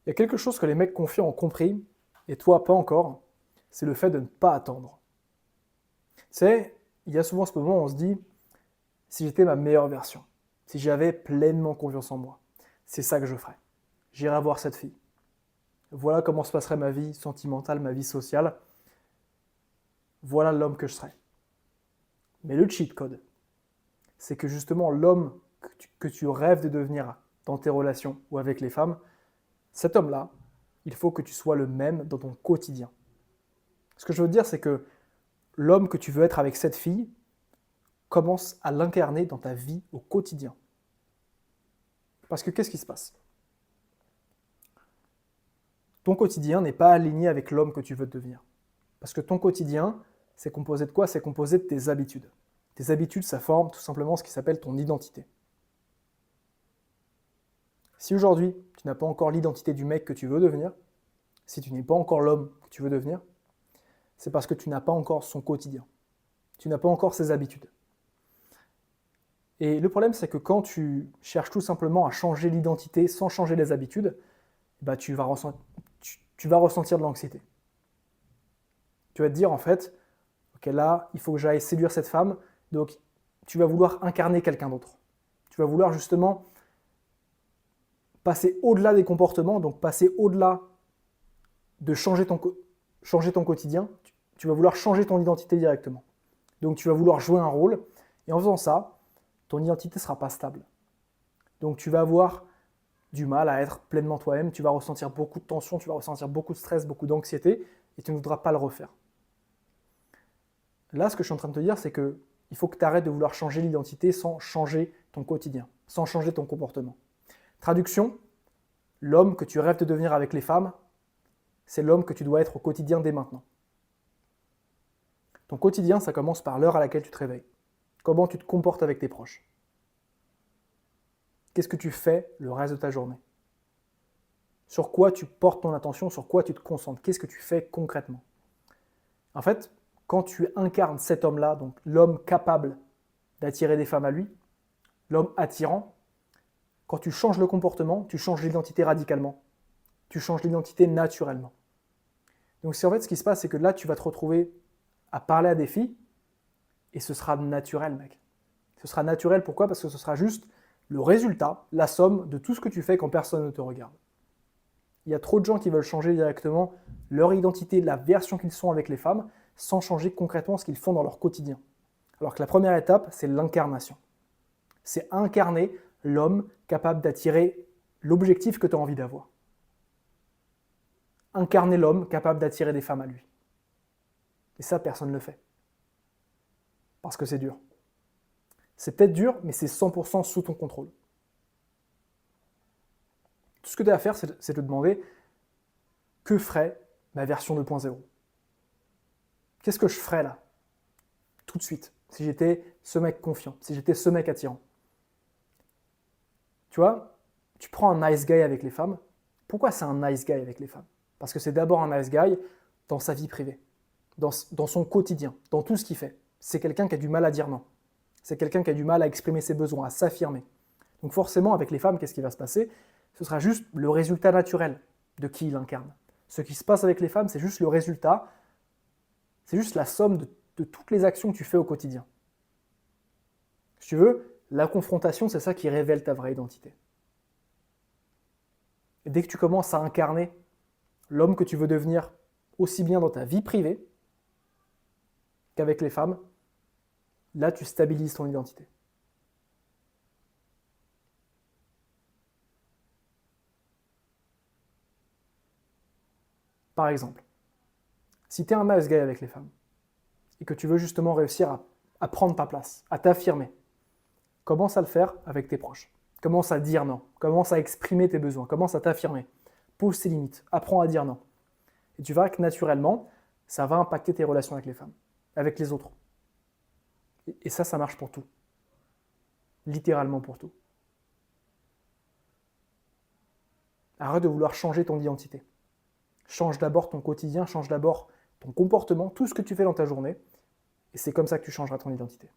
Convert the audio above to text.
Il y a quelque chose que les mecs confiants ont compris, et toi pas encore, c'est le fait de ne pas attendre. Tu sais, il y a souvent ce moment où on se dit, si j'étais ma meilleure version, si j'avais pleinement confiance en moi, c'est ça que je ferais. J'irais voir cette fille. Voilà comment se passerait ma vie sentimentale, ma vie sociale. Voilà l'homme que je serais. Mais le cheat code, c'est que justement l'homme que tu rêves de devenir dans tes relations ou avec les femmes, cet homme-là, il faut que tu sois le même dans ton quotidien. Ce que je veux dire, c'est que l'homme que tu veux être avec cette fille, commence à l'incarner dans ta vie au quotidien. Parce que qu'est-ce qui se passe? Ton quotidien n'est pas aligné avec l'homme que tu veux devenir. Parce que ton quotidien, c'est composé de quoi? C'est composé de tes habitudes. Tes habitudes, ça forme tout simplement ce qui s'appelle ton identité. Si aujourd'hui, tu n'as pas encore l'identité du mec que tu veux devenir, si tu n'es pas encore l'homme que tu veux devenir, c'est parce que tu n'as pas encore son quotidien. Tu n'as pas encore ses habitudes. Et le problème, c'est que quand tu cherches tout simplement à changer l'identité sans changer les habitudes, bah, tu vas ressentir de l'anxiété. Tu vas te dire, en fait, ok, là, il faut que j'aille séduire cette femme, donc tu vas vouloir incarner quelqu'un d'autre. Tu vas vouloir justement passer au-delà des comportements, donc passer au-delà de changer ton quotidien, tu vas vouloir changer ton identité directement. Donc tu vas vouloir jouer un rôle, et en faisant ça, ton identité ne sera pas stable. Donc tu vas avoir du mal à être pleinement toi-même, tu vas ressentir beaucoup de tension, tu vas ressentir beaucoup de stress, beaucoup d'anxiété, et tu ne voudras pas le refaire. Là, ce que je suis en train de te dire, c'est qu'il faut que tu arrêtes de vouloir changer l'identité sans changer ton quotidien, sans changer ton comportement. Traduction, l'homme que tu rêves de devenir avec les femmes, c'est l'homme que tu dois être au quotidien dès maintenant. Ton quotidien, ça commence par l'heure à laquelle tu te réveilles. Comment tu te comportes avec tes proches. Qu'est-ce que tu fais le reste de ta journée? Sur quoi tu portes ton attention, sur quoi tu te concentres? Qu'est-ce que tu fais concrètement? En fait, quand tu incarnes cet homme-là, donc l'homme capable d'attirer des femmes à lui, l'homme attirant, quand tu changes le comportement, tu changes l'identité radicalement. Tu changes l'identité naturellement. Donc en fait, ce qui se passe, c'est que là, tu vas te retrouver à parler à des filles, et ce sera naturel, mec. Ce sera naturel, pourquoi? Parce que ce sera juste le résultat, la somme de tout ce que tu fais quand personne ne te regarde. Il y a trop de gens qui veulent changer directement leur identité, la version qu'ils sont avec les femmes, sans changer concrètement ce qu'ils font dans leur quotidien. Alors que la première étape, c'est l'incarnation. C'est incarner l'homme capable d'attirer l'objectif que tu as envie d'avoir. Incarner l'homme capable d'attirer des femmes à lui. Et ça, personne ne le fait. Parce que c'est dur. C'est peut-être dur, mais c'est 100% sous ton contrôle. Tout ce que tu as à faire, c'est de te demander que ferait ma version 2.0 ? Qu'est-ce que je ferais là, tout de suite, si j'étais ce mec confiant, si j'étais ce mec attirant? Tu vois, tu prends un nice guy avec les femmes. Pourquoi c'est un nice guy avec les femmes? Parce que c'est d'abord un nice guy dans sa vie privée, dans son quotidien, dans tout ce qu'il fait. C'est quelqu'un qui a du mal à dire non. C'est quelqu'un qui a du mal à exprimer ses besoins, à s'affirmer. Donc forcément, avec les femmes, qu'est-ce qui va se passer? Ce sera juste le résultat naturel de qui il incarne. Ce qui se passe avec les femmes, c'est juste le résultat, c'est juste la somme de toutes les actions que tu fais au quotidien. Si tu veux, la confrontation, c'est ça qui révèle ta vraie identité. Et dès que tu commences à incarner l'homme que tu veux devenir, aussi bien dans ta vie privée qu'avec les femmes, là, tu stabilises ton identité. Par exemple, si tu es un nice guy avec les femmes et que tu veux justement réussir à prendre ta place, à t'affirmer, commence à le faire avec tes proches. Commence à dire non, commence à exprimer tes besoins, commence à t'affirmer. Pose tes limites, apprends à dire non. Et tu verras que naturellement, ça va impacter tes relations avec les femmes, avec les autres. Et ça marche pour tout. Littéralement pour tout. Arrête de vouloir changer ton identité. Change d'abord ton quotidien, change d'abord ton comportement, tout ce que tu fais dans ta journée. Et c'est comme ça que tu changeras ton identité.